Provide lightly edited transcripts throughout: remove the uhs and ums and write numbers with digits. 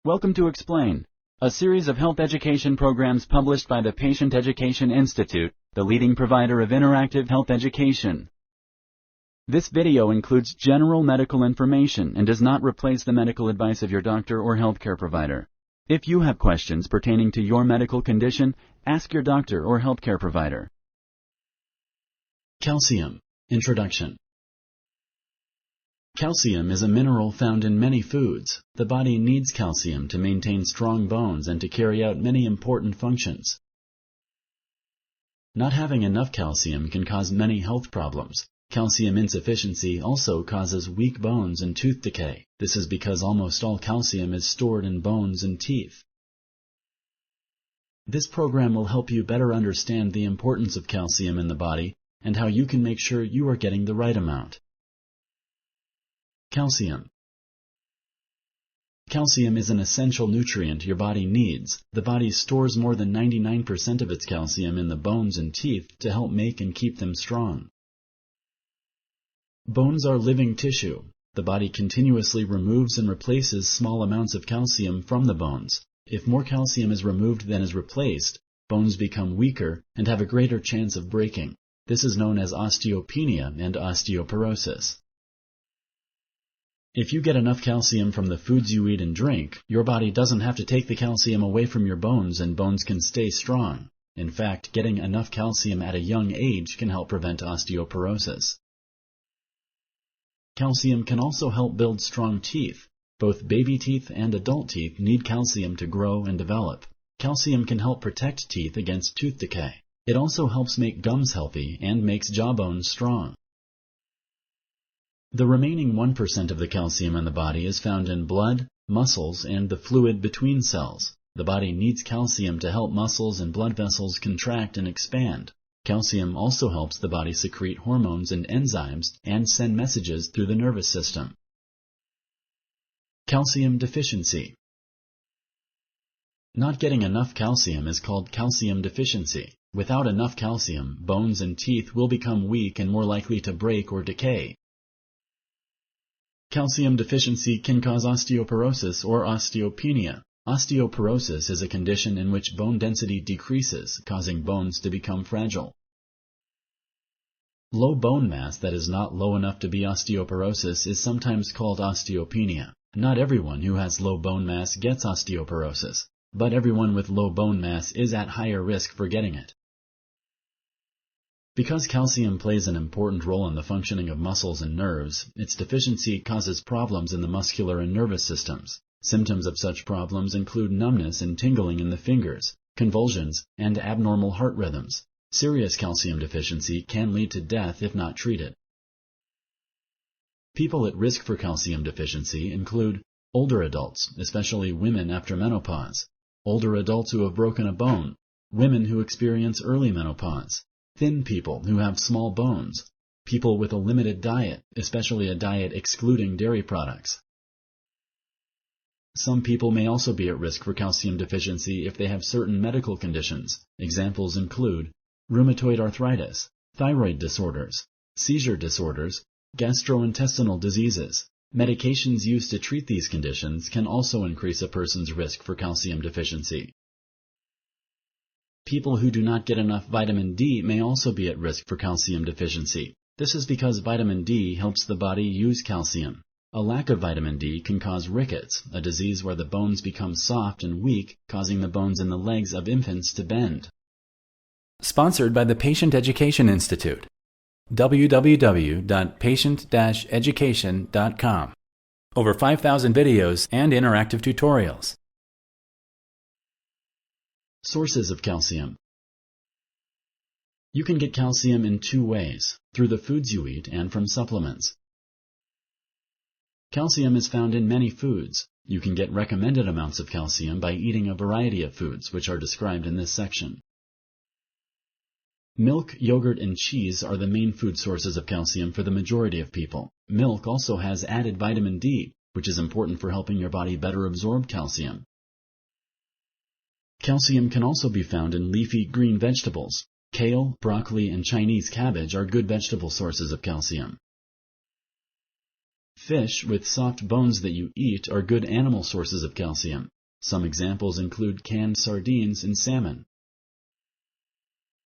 Welcome to Explain, a series of health education programs published by the Patient Education Institute, the leading provider of interactive health education. This video includes general medical information and does not replace the medical advice of your doctor or healthcare provider. If you have questions pertaining to your medical condition, ask your doctor or healthcare provider. Calcium. Introduction. Calcium is a mineral found in many foods. The body needs calcium to maintain strong bones and to carry out many important functions. Not having enough calcium can cause many health problems. Calcium insufficiency also causes weak bones and tooth decay. This is because almost all calcium is stored in bones and teeth. This program will help you better understand the importance of calcium in the body and how you can make sure you are getting the right amount. Calcium. Calcium is an essential nutrient your body needs. The body stores more than 99% of its calcium in the bones and teeth to help make and keep them strong. Bones are living tissue. The body continuously removes and replaces small amounts of calcium from the bones. If more calcium is removed than is replaced, bones become weaker and have a greater chance of breaking. This is known as osteopenia and osteoporosis. If you get enough calcium from the foods you eat and drink, your body doesn't have to take the calcium away from your bones and bones can stay strong. In fact, getting enough calcium at a young age can help prevent osteoporosis. Calcium can also help build strong teeth. Both baby teeth and adult teeth need calcium to grow and develop. Calcium can help protect teeth against tooth decay. It also helps make gums healthy and makes jawbones strong. The remaining 1% of the calcium in the body is found in blood, muscles, and the fluid between cells. The body needs calcium to help muscles and blood vessels contract and expand. Calcium also helps the body secrete hormones and enzymes and send messages through the nervous system. Calcium deficiency. Not getting enough calcium is called calcium deficiency. Without enough calcium, bones and teeth will become weak and more likely to break or decay. Calcium deficiency can cause osteoporosis or osteopenia. Osteoporosis is a condition in which bone density decreases, causing bones to become fragile. Low bone mass that is not low enough to be osteoporosis is sometimes called osteopenia. Not everyone who has low bone mass gets osteoporosis, but everyone with low bone mass is at higher risk for getting it. Because calcium plays an important role in the functioning of muscles and nerves, its deficiency causes problems in the muscular and nervous systems. Symptoms of such problems include numbness and tingling in the fingers, convulsions, and abnormal heart rhythms. Serious calcium deficiency can lead to death if not treated. People at risk for calcium deficiency include older adults, especially women after menopause, older adults who have broken a bone, women who experience early menopause, thin people who have small bones, people with a limited diet, especially a diet excluding dairy products. Some people may also be at risk for calcium deficiency if they have certain medical conditions. Examples include rheumatoid arthritis, thyroid disorders, seizure disorders, gastrointestinal diseases. Medications used to treat these conditions can also increase a person's risk for calcium deficiency. People who do not get enough vitamin D may also be at risk for calcium deficiency. This is because vitamin D helps the body use calcium. A lack of vitamin D can cause rickets, a disease where the bones become soft and weak, causing the bones in the legs of infants to bend. Sponsored by the Patient Education Institute. www.patient-education.com. Over 5,000 videos and interactive tutorials. Sources of calcium. You can get calcium in two ways, through the foods you eat and from supplements. Calcium is found in many foods. You can get recommended amounts of calcium by eating a variety of foods, which are described in this section. Milk, yogurt, and cheese are the main food sources of calcium for the majority of people. Milk also has added vitamin D, which is important for helping your body better absorb calcium. Calcium can also be found in leafy green vegetables. Kale, broccoli, and Chinese cabbage are good vegetable sources of calcium. Fish with soft bones that you eat are good animal sources of calcium. Some examples include canned sardines and salmon.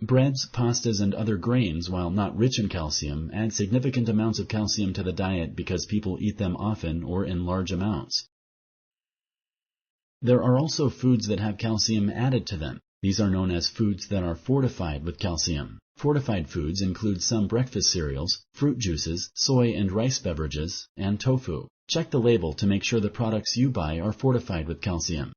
Breads, pastas, and other grains, while not rich in calcium, add significant amounts of calcium to the diet because people eat them often or in large amounts. There are also foods that have calcium added to them. These are known as foods that are fortified with calcium. Fortified foods include some breakfast cereals, fruit juices, soy and rice beverages, and tofu. Check the label to make sure the products you buy are fortified with calcium.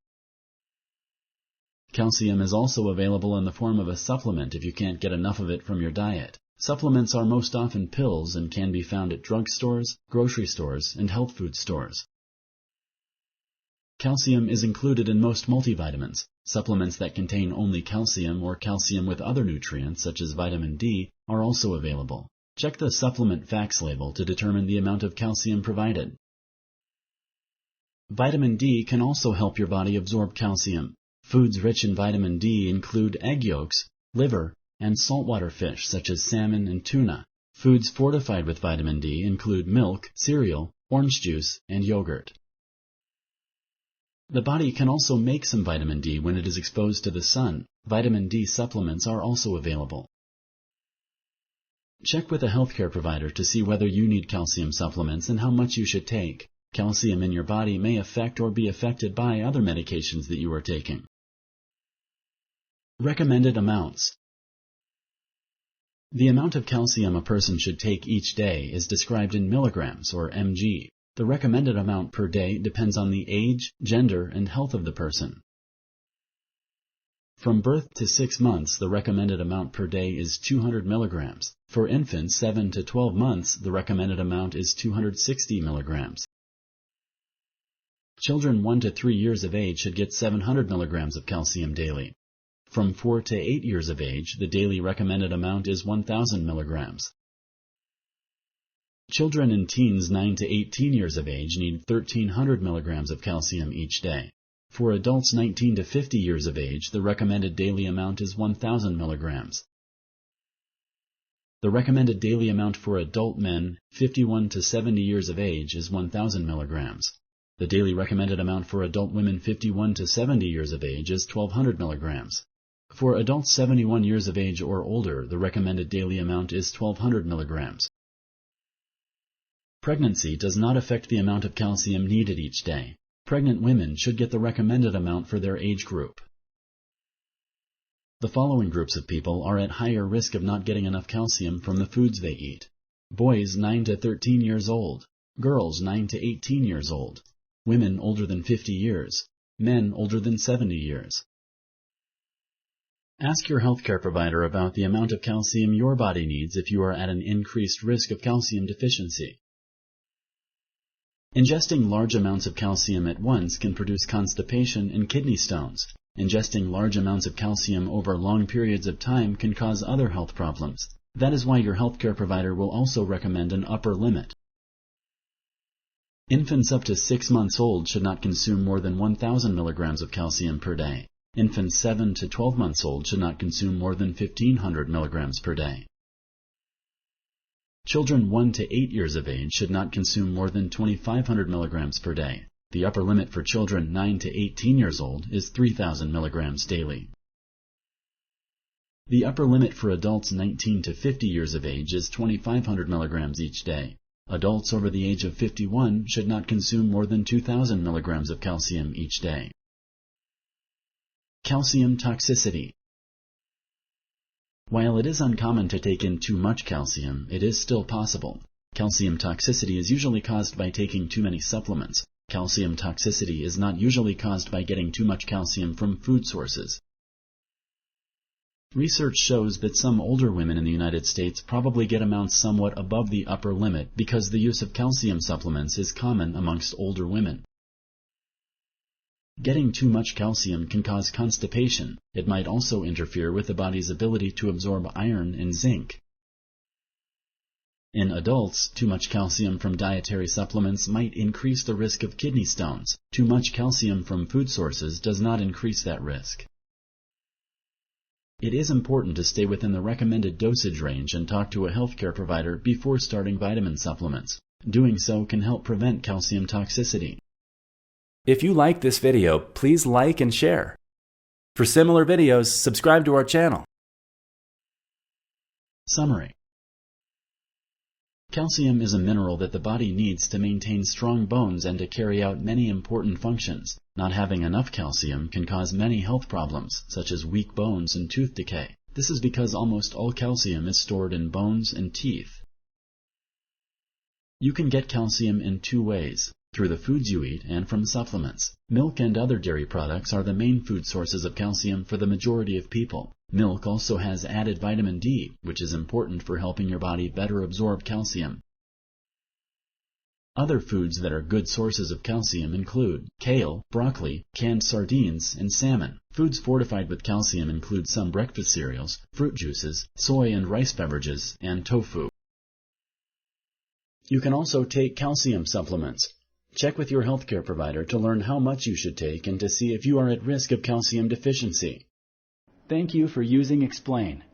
Calcium is also available in the form of a supplement if you can't get enough of it from your diet. Supplements are most often pills and can be found at drugstores, grocery stores, and health food stores. Calcium is included in most multivitamins. Supplements that contain only calcium or calcium with other nutrients, such as vitamin D, are also available. Check the supplement facts label to determine the amount of calcium provided. Vitamin D can also help your body absorb calcium. Foods rich in vitamin D include egg yolks, liver, and saltwater fish such as salmon and tuna. Foods fortified with vitamin D include milk, cereal, orange juice, and yogurt. The body can also make some vitamin D when it is exposed to the sun. Vitamin D supplements are also available. Check with a healthcare provider to see whether you need calcium supplements and how much you should take. Calcium in your body may affect or be affected by other medications that you are taking. Recommended amounts. The amount of calcium a person should take each day is described in milligrams or mg. The recommended amount per day depends on the age, gender, and health of the person. From birth to 6 months, the recommended amount per day is 200 milligrams. For infants 7 to 12 months, the recommended amount is 260 milligrams. Children 1 to 3 years of age should get 700 milligrams of calcium daily. From 4 to 8 years of age, the daily recommended amount is 1,000 milligrams. Children and teens 9 to 18 years of age need 1,300 milligrams of calcium each day. For adults 19 to 50 years of age, the recommended daily amount is 1,000 milligrams. The recommended daily amount for adult men 51 to 70 years of age is 1,000 milligrams. The daily recommended amount for adult women 51 to 70 years of age is 1,200 milligrams. For adults 71 years of age or older, the recommended daily amount is 1,200 milligrams. Pregnancy does not affect the amount of calcium needed each day. Pregnant women should get the recommended amount for their age group. The following groups of people are at higher risk of not getting enough calcium from the foods they eat. Boys 9 to 13 years old, girls 9 to 18 years old, women older than 50 years, men older than 70 years. Ask your healthcare provider about the amount of calcium your body needs if you are at an increased risk of calcium deficiency. Ingesting large amounts of calcium at once can produce constipation and kidney stones. Ingesting large amounts of calcium over long periods of time can cause other health problems. That is why your healthcare provider will also recommend an upper limit. Infants up to 6 months old should not consume more than 1,000 milligrams of calcium per day. Infants 7 to 12 months old should not consume more than 1,500 milligrams per day. Children 1 to 8 years of age should not consume more than 2,500 milligrams per day. The upper limit for children 9 to 18 years old is 3,000 milligrams daily. The upper limit for adults 19 to 50 years of age is 2,500 milligrams each day. Adults over the age of 51 should not consume more than 2,000 milligrams of calcium each day. Calcium toxicity. While it is uncommon to take in too much calcium, it is still possible. Calcium toxicity is usually caused by taking too many supplements. Calcium toxicity is not usually caused by getting too much calcium from food sources. Research shows that some older women in the United States probably get amounts somewhat above the upper limit because the use of calcium supplements is common amongst older women. Getting too much calcium can cause constipation. It might also interfere with the body's ability to absorb iron and zinc. In adults, too much calcium from dietary supplements might increase the risk of kidney stones. Too much calcium from food sources does not increase that risk. It is important to stay within the recommended dosage range and talk to a healthcare provider before starting vitamin supplements. Doing so can help prevent calcium toxicity. If you like this video, please like and share. For similar videos, subscribe to our channel. Summary. Calcium is a mineral that the body needs to maintain strong bones and to carry out many important functions. Not having enough calcium can cause many health problems, such as weak bones and tooth decay. This is because almost all calcium is stored in bones and teeth. You can get calcium in two ways: through the foods you eat and from supplements. Milk and other dairy products are the main food sources of calcium for the majority of people. Milk also has added vitamin D, which is important for helping your body better absorb calcium. Other foods that are good sources of calcium include kale, broccoli, canned sardines, and salmon. Foods fortified with calcium include some breakfast cereals, fruit juices, soy and rice beverages, and tofu. You can also take calcium supplements. Check with your healthcare provider to learn how much you should take and to see if you are at risk of calcium deficiency. Thank you for using Explain.